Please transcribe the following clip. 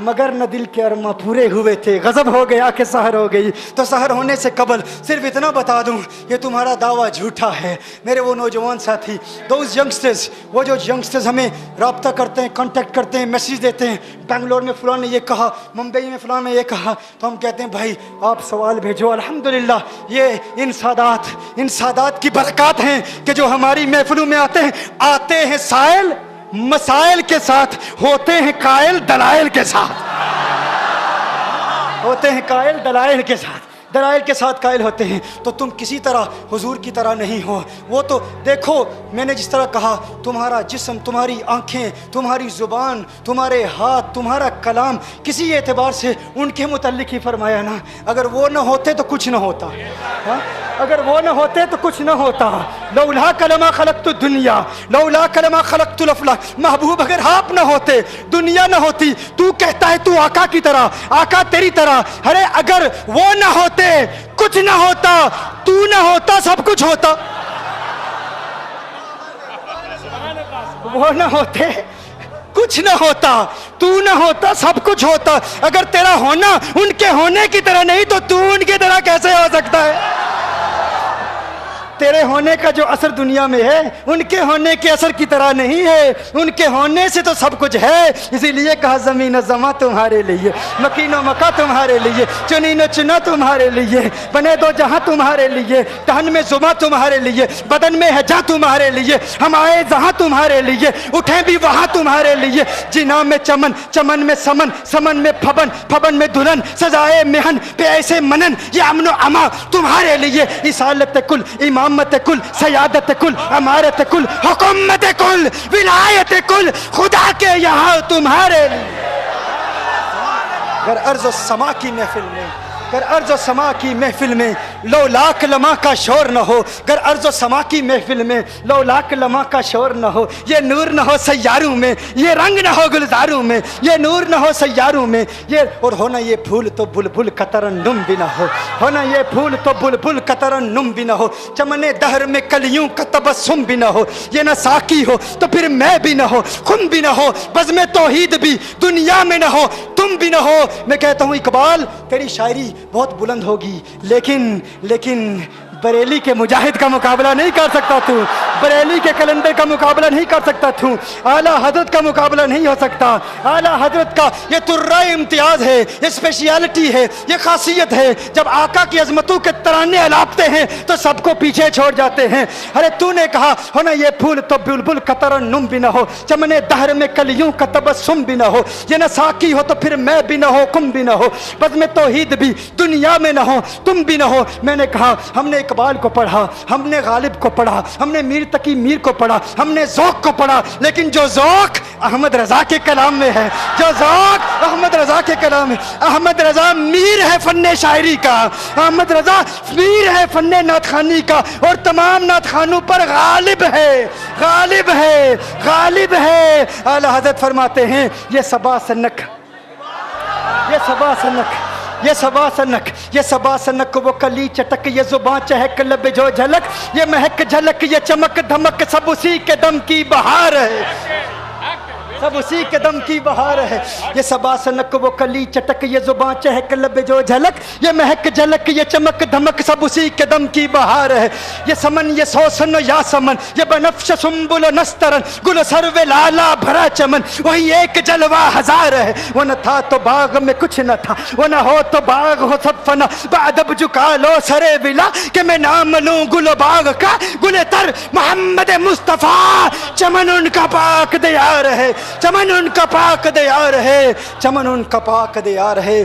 मगर न दिल के अरमा पूरे हुए थे, गजब हो गया कि सहर हो गई। तो सहर होने से कबल सिर्फ इतना बता दूं, ये तुम्हारा दावा झूठा है। मेरे वो नौजवान साथी, दोज यंगस्टर्स, वो जो यंगस्टर्स हमें रब्ता करते हैं, कांटेक्ट करते हैं, मैसेज देते हैं, बेंगलोर में फलां ने ये कहा, मुंबई में फलां ने ये कहा, तो हम कहते हैं भाई आप सवाल भेजो। अल्हम्दुलिल्लाह ये इन सादात की बरकत हैं कि जो हमारी महफिलों में आते हैं साइल मसाइल के साथ, होते हैं कायल दलाइल के साथ, होते हैं कायल दलाइल के साथ, दलाइल के साथ कायल होते हैं। तो तुम किसी तरह हुजूर की तरह नहीं हो। वो तो देखो, मैंने जिस तरह कहा, तुम्हारा जिस्म, तुम्हारी आंखें, तुम्हारी जुबान, तुम्हारे हाथ, तुम्हारा कलाम, किसी एतबार से उनके मुतल्लिक ही फरमाया ना, अगर वो न होते तो कुछ न होता। हाँ? अगर वो न होते तो कुछ न होता। लौला कलमा खलक़तु दुनिया, लौला कलमा खलक़तुल अफ़लाक। महबूब अगर आप न होते, दुनिया न होती, तू कहता है तू आका की तरह, आका तेरी तरह, अरे अगर वो न होते कुछ न होता, तू न होता सब कुछ होता। वो न होते कुछ न होता, तू न होता सब कुछ होता। अगर तेरा होना उनके होने की तरह नहीं तो तू उनकी तरह कैसे हो सकता है? तेरे होने का जो असर दुनिया में है उनके होने के असर की तरह नहीं है। उनके होने से तो सब कुछ है। इसीलिए कहा ज़मीन ज़मा तुम्हारे लिए, मकीनो मका तुम्हारे लिए, चुनी न चुना तुम्हारे लिए, बने दो जहां तुम्हारे लिए, तहन में जुमा तुम्हारे लिए, बदन में है जा तुम्हारे लिए, हम आए जहां तुम्हारे लिए, उठे भी वहां तुम्हारे लिए। जिना में चमन, चमन में समन, समन में फबन, फबन में दुल्हन, सजाए मेहन पे ऐसे मनन, ये अमनो अमा तुम्हारे लिए। इसालत कुल, इमामत कुल, सयादत कुल, अमारत कुल, हुकूमत कुल, विलायत कुल, खुदा के यहाँ तुम्हारे लिए। अगर अर्ज़ समा की महफिल में, अगर अर्ज़ समा की महफिल में लो लाख लमा का शोर न हो, अगर अर्ज़ समा की महफिल में लो लाख लमा का शोर न हो, ये नूर न हो सैयारों में, ये रंग न हो गुलजारों में, ये नूर न हो सैयारों में, ये और होना ये फूल तो बुलबुल का तरन्नुम भी न हो, होना ये फूल तो बुलबुल का तरन्नुम भी न हो, चमने दहर में कलियों का तबस्सुम भी न हो, ये न साकी हो तो फिर मैं भी न हो, खुम भी न हो, बज़्म तौहीद भी दुनिया में न हो, तुम भी न हो। मैं कहता हूँ इकबाल, तेरी शायरी बहुत बुलंद होगी, लेकिन बरेली के मुजाहिद का मुकाबला नहीं कर सकता तू, बरेली के कलंदर का मुकाबला नहीं कर सकता तू, आला हजरत का मुकाबला नहीं हो सकता। आला हजरत का ये तुर्रा इम्तियाज है, ये स्पेशलिटी है, ये खासियत है। जब आका की अजमतों के तराने अलापते हैं तो सबको पीछे छोड़ जाते हैं। अरे तूने कहा हो ना ये फूल तो बुलबुल का तरन्नुम भी न हो, चमने दहर में कलियों का तबस्सुम भी न हो, ये न साकी हो तो फिर मैं भी न हो, कुम भी न हो, बज़्म तौहीद भी दुनिया में न हो, तुम भी न हो। मैंने कहा हमने इकबाल को पढ़ा, हमने गालिब को पढ़ा, हमने मीर तकी मीर को पढ़ा, हमने ज़ौक़ को पढ़ा, लेकिन जो ज़ौक़ अहमद रज़ा के कलाम में है, जो ज़ौक़ अहमद रज़ा के कलाम में, अहमद रज़ा मीर है फन्ने शायरी का, अहमद रज़ा मीर है फन्ने नातखानी का, और तमाम नातखानों पर गालिब है, गालिब है, गालिब है। आला हज़रत फरमाते हैं ये सबा सनक, ये सबा सनक, ये सबा सनक, ये सबा सनक, वो कली चटक, ये जुबां चहक, लब जो झलक, ये महक झलक, ये चमक धमक, सब उसी के दम की बहार है, सब उसी के दम की बहार है। ये सबा सनक, वो कली चटक, ये जुबां चहक, लब जो झलक, ये महक झलक, ये चमक धमक, सब उसी के दम की बहार है। ये समन, ये सोसन या समन, ये बनफ्श सुम्बुल नस्तरन, गुल सर्वे लाला भरा चमन, वही एक जलवा हजार है। वो न था तो बाग में कुछ न था, वो न हो तो बाग हो सब फना, बादब झुका लो सरे विला कि मैं नाम लूं गुल बाग का, गुले तर मोहम्मद मुस्तफ़ा, चमन उनका पाक दियार है, चमन उनका पाक दियार है, चमन उनका पाक दियार है।